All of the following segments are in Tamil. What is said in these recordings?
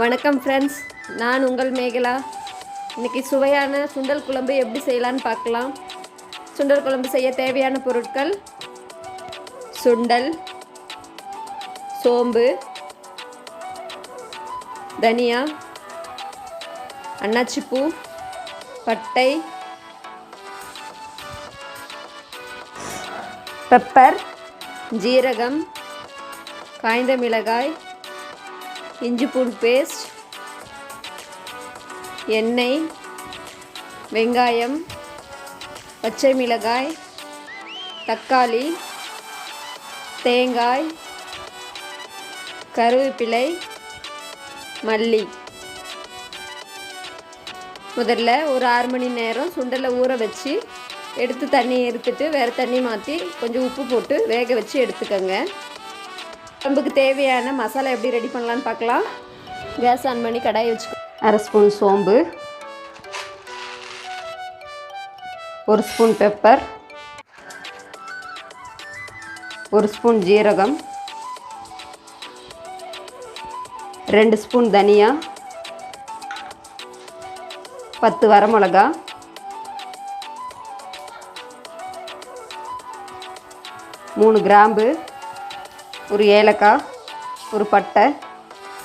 வணக்கம் ஃப்ரெண்ட்ஸ், நான் உங்கள் மேகலா. இன்றைக்கி சுவையான சுண்டல் குழம்பு எப்படி செய்யலான்னு பார்க்கலாம். சுண்டல் குழம்பு செய்ய தேவையான பொருட்கள்: சுண்டல், சோம்பு, தனியா, அன்னாச்சிப்பூ, பட்டை, பெப்பர், ஜீரகம், காய்ந்த மிளகாய், இஞ்சி பூண்டு பேஸ்ட், எண்ணெய், வெங்காயம், பச்சை மிளகாய், தக்காளி, தேங்காய், கருவேப்பிலை, மல்லி. முதல்ல ஒரு 6 மணி நேரம் சுண்டலை ஊற வச்சு எடுத்து தண்ணி எடுத்துட்டு வேறு தண்ணி மாற்றி கொஞ்சம் உப்பு போட்டு வேக வச்சு எடுத்துக்கோங்க. குழம்புக்கு தேவையான மசாலா எப்படி ரெடி பண்ணலான்னு பார்க்கலாம். கேஸ் ஆன் பண்ணி கடாயை வச்சுக்கோ. 1/2 ஸ்பூன் சோம்பு, 1 ஸ்பூன் பெப்பர், 1 ஸ்பூன் ஜீரகம், 2 ஸ்பூன் தனியா, 10 வரமிளகா, 3 கிராம்பு, ஒரு ஏலக்காய், ஒரு பட்டை,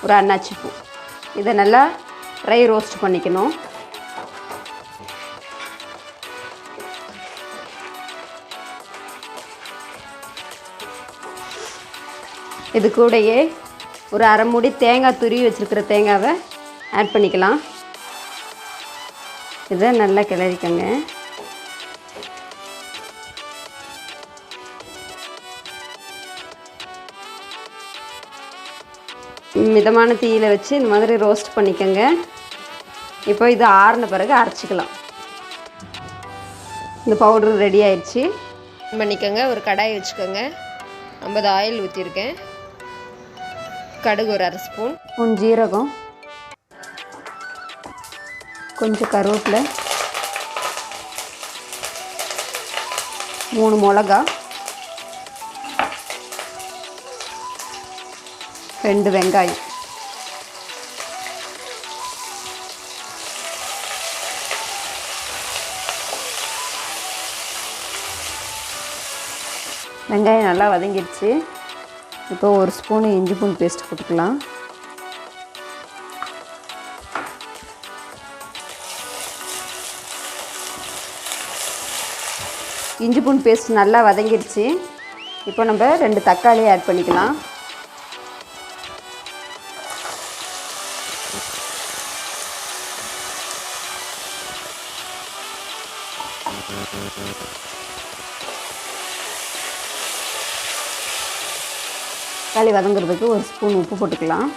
ஒரு அன்னாச்சிப்பூ. இதை நல்லா ட்ரை ரோஸ்ட் பண்ணிக்கணும். இது கூடயே ஒரு 1/2 மூடி தேங்காய் துருவி வச்சுருக்கிற தேங்காவை ஆட் பண்ணிக்கலாம். இதை நல்லா கிளறிக்கங்க. மிதமான தீயில் வச்சு இந்த மாதிரி ரோஸ்ட் பண்ணிக்கோங்க. இப்போ இது ஆறின பிறகு அரைச்சிக்கலாம். இந்த பவுட்ரு ரெடி ஆயிடுச்சு. பண்ணிக்கோங்க. ஒரு கடாய் வச்சுக்கோங்க. 50 ஆயில் ஊற்றிருக்கேன். கடுகு ஒரு 1/2 ஸ்பூன், ஜீரகம், கொஞ்சம் கருவேப்பிலை, 3 மிளகா, 2 வெங்காயம். வெங்காயம் நல்லா வதங்கிடுச்சு. இப்போ 1 ஸ்பூன் இஞ்சி பூண்டு பேஸ்ட் போட்டுக்கலாம். இஞ்சி பூண்டு பேஸ்ட் நல்லா வதங்கிடுச்சு. இப்போ நம்ம 2 தக்காளி ஆட் பண்ணிக்கலாம். தக்காளி வதங்குறதுக்கு 1 ஸ்பூன் உப்பு போட்டுக்கலாம்.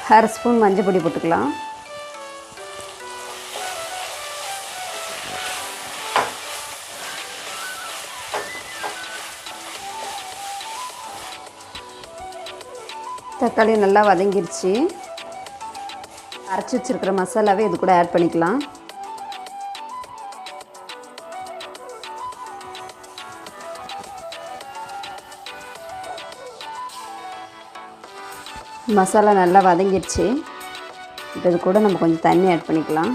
1/2 ஸ்பூன் மஞ்சள் பொடி போட்டுக்கலாம். தக்காளி நல்லா வதங்கிருச்சு. அரைச்சி வச்சுருக்கிற மசாலாவே இது கூட ஆட் பண்ணிக்கலாம். மசாலா நல்லா வதங்கிடுச்சு. இப்போ இது கூட நம்ம கொஞ்சம் தண்ணி ஆட் பண்ணிக்கலாம்.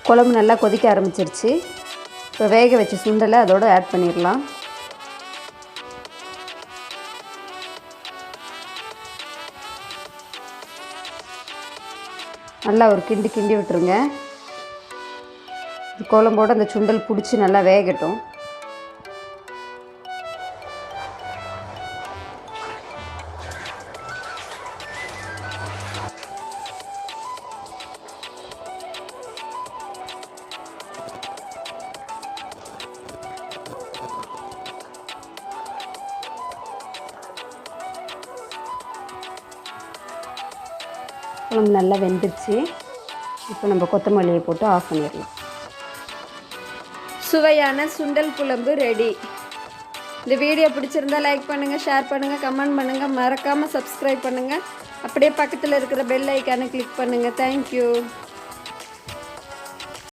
குழம்பு நல்லா கொதிக்க ஆரம்பிச்சிருச்சு. இப்போ வேக வச்ச சுண்டலை அதோடு ஆட் பண்ணிடலாம். நல்லா ஒரு கிண்டி கிண்டி விட்டுருங்க. குழம்போடு அந்த சுண்டல் பிடிச்சி நல்லா வேகட்டும். குழம்பு நல்லா வெந்துடுச்சு. இப்போ நம்ம கொத்தமல்லியை போட்டு ஆஃப் பண்ணிடலாம். சுவையான சுண்டல் குழம்பு ரெடி. இந்த வீடியோ பிடிச்சிருந்தா லைக் பண்ணுங்கள், ஷேர் பண்ணுங்கள், கமெண்ட் பண்ணுங்கள், மறக்காமல் சப்ஸ்கிரைப் பண்ணுங்கள். அப்படியே பக்கத்தில் இருக்கிற பெல் ஐக்கானை கிளிக் பண்ணுங்கள். தேங்க்யூ.